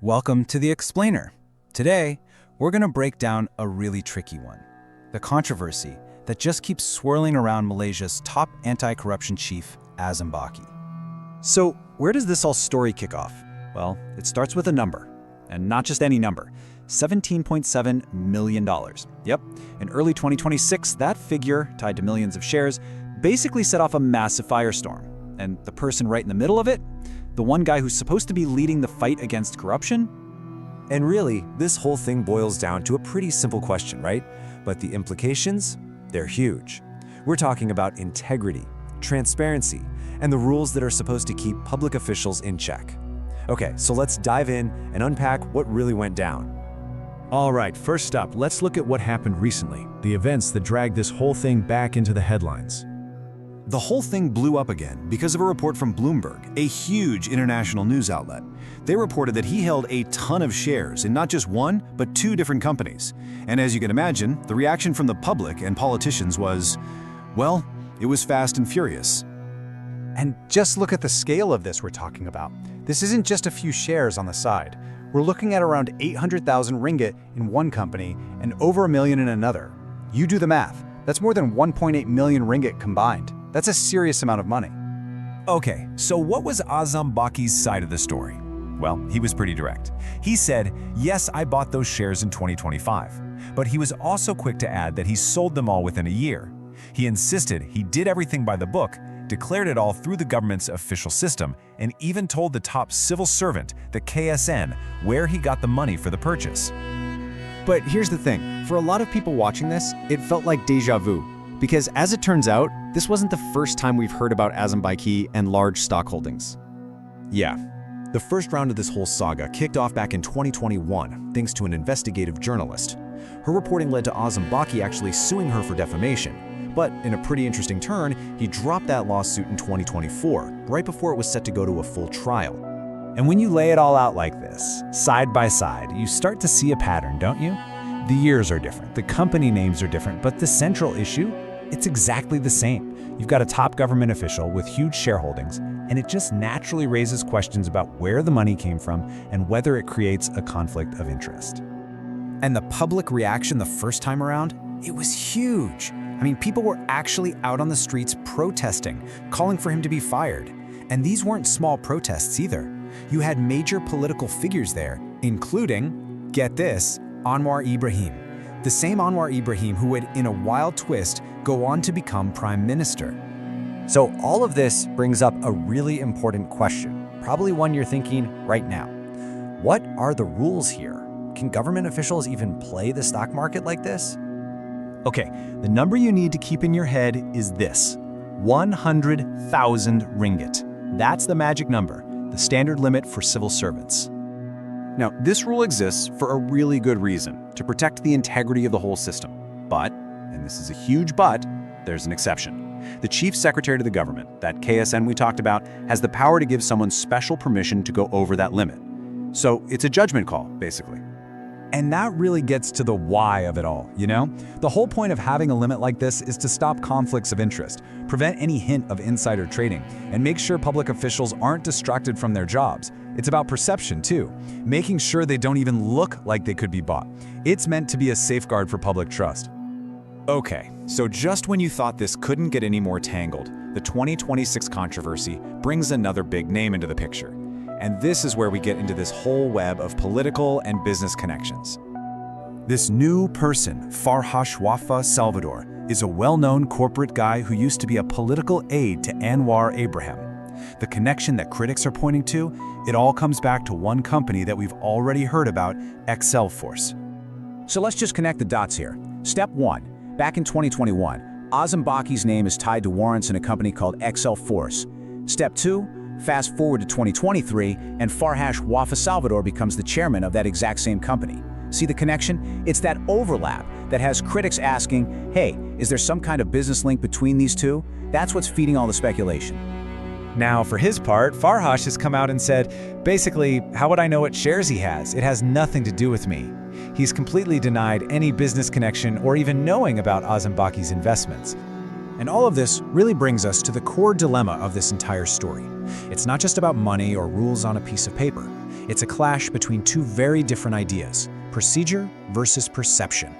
Welcome to The Explainer. Today, we're going to break down a really tricky one. The controversy that just keeps swirling around Malaysia's top anti-corruption chief, Azam Baki. So, where does this whole story kick off? Well, it starts with a number, and not just any number, $17.7 million. Yep, in early 2026, that figure, tied to millions of shares, basically set off a massive firestorm. And the person right in the middle of it, the one guy who's supposed to be leading the fight against corruption? And really, this whole thing boils down to a pretty simple question, right? But the implications? They're huge. We're talking about integrity, transparency, and the rules that are supposed to keep public officials in check. Okay, so let's dive in and unpack what really went down. All right, first up, let's look at what happened recently, the events that dragged this whole thing back into the headlines. The whole thing blew up again because of a report from Bloomberg, a huge international news outlet. They reported that he held a ton of shares in not just one, but two different companies. And as you can imagine, the reaction from the public and politicians was, well, it was fast and furious. And just look at the scale of this we're talking about. This isn't just a few shares on the side. We're looking at around 800,000 ringgit in one company and over 1 million in another. You do the math. That's more than 1.8 million ringgit combined. That's a serious amount of money. Okay, so what was Azam Baki's side of the story? Well, he was pretty direct. He said, yes, I bought those shares in 2025, but he was also quick to add that he sold them all within a year. He insisted he did everything by the book, declared it all through the government's official system, and even told the top civil servant, the KSN, where he got the money for the purchase. But here's the thing, for a lot of people watching this, it felt like deja vu. Because as it turns out, this wasn't the first time we've heard about Azam Baki and large stock holdings. Yeah, the first round of this whole saga kicked off back in 2021, thanks to an investigative journalist. Her reporting led to Azam Baki actually suing her for defamation. But in a pretty interesting turn, he dropped that lawsuit in 2024, right before it was set to go to a full trial. And when you lay it all out like this, side by side, you start to see a pattern, don't you? The years are different, the company names are different, but the central issue, it's exactly the same. You've got a top government official with huge shareholdings, and it just naturally raises questions about where the money came from and whether it creates a conflict of interest. And the public reaction the first time around, it was huge. I mean, people were actually out on the streets protesting, calling for him to be fired. And these weren't small protests either. You had major political figures there, including, get this, Anwar Ibrahim. The same Anwar Ibrahim who would, in a wild twist, go on to become prime minister. So all of this brings up a really important question, probably one you're thinking right now. What are the rules here? Can government officials even play the stock market like this? Okay, the number you need to keep in your head is this: 100,000 ringgit. That's the magic number, the standard limit for civil servants. Now, this rule exists for a really good reason, to protect the integrity of the whole system. But, and this is a huge but, there's an exception. The chief secretary to the government, that KSN we talked about, has the power to give someone special permission to go over that limit. So it's a judgment call, basically. And that really gets to the why of it all, you know? The whole point of having a limit like this is to stop conflicts of interest, prevent any hint of insider trading, and make sure public officials aren't distracted from their jobs. It's about perception too, making sure they don't even look like they could be bought. It's meant to be a safeguard for public trust. Okay, so just when you thought this couldn't get any more tangled, the 2026 controversy brings another big name into the picture. And this is where we get into this whole web of political and business connections. This new person, Farhash Wafa Salvador, is a well-known corporate guy who used to be a political aide to Anwar Ibrahim. The connection that critics are pointing to, it all comes back to one company that we've already heard about, XL Force. So let's just connect the dots here. Step 1. Back in 2021, Azam Baki's name is tied to warrants in a company called XL Force. Step 2. Fast forward to 2023, and Farhash Wafa Salvador becomes the chairman of that exact same company. See the connection? It's that overlap that has critics asking, hey, is there some kind of business link between these two? That's what's feeding all the speculation. Now, for his part, Farhash has come out and said, basically, how would I know what shares he has? It has nothing to do with me. He's completely denied any business connection or even knowing about Azam Baki's investments. And all of this really brings us to the core dilemma of this entire story. It's not just about money or rules on a piece of paper. It's a clash between two very different ideas, procedure versus perception.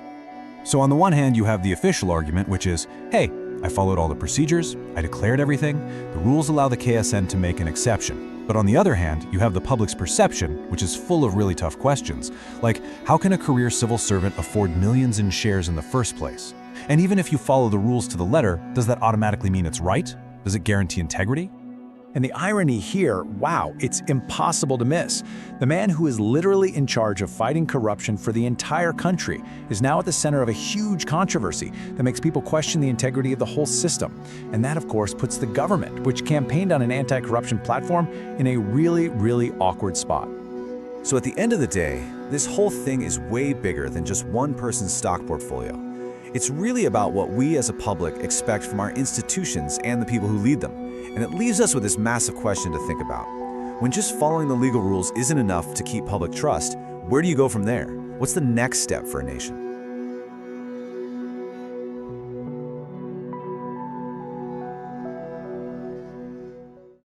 So on the one hand, you have the official argument, which is, hey, I followed all the procedures, I declared everything, the rules allow the KSN to make an exception. But on the other hand, you have the public's perception, which is full of really tough questions, like how can a career civil servant afford millions in shares in the first place? And even if you follow the rules to the letter, does that automatically mean it's right? Does it guarantee integrity? And the irony here, wow, it's impossible to miss. The man who is literally in charge of fighting corruption for the entire country is now at the center of a huge controversy that makes people question the integrity of the whole system. And that, of course, puts the government, which campaigned on an anti-corruption platform, in a really, really awkward spot. So at the end of the day, this whole thing is way bigger than just one person's stock portfolio. It's really about what we as a public expect from our institutions and the people who lead them. And it leaves us with this massive question to think about. When just following the legal rules isn't enough to keep public trust, where do you go from there? What's the next step for a nation?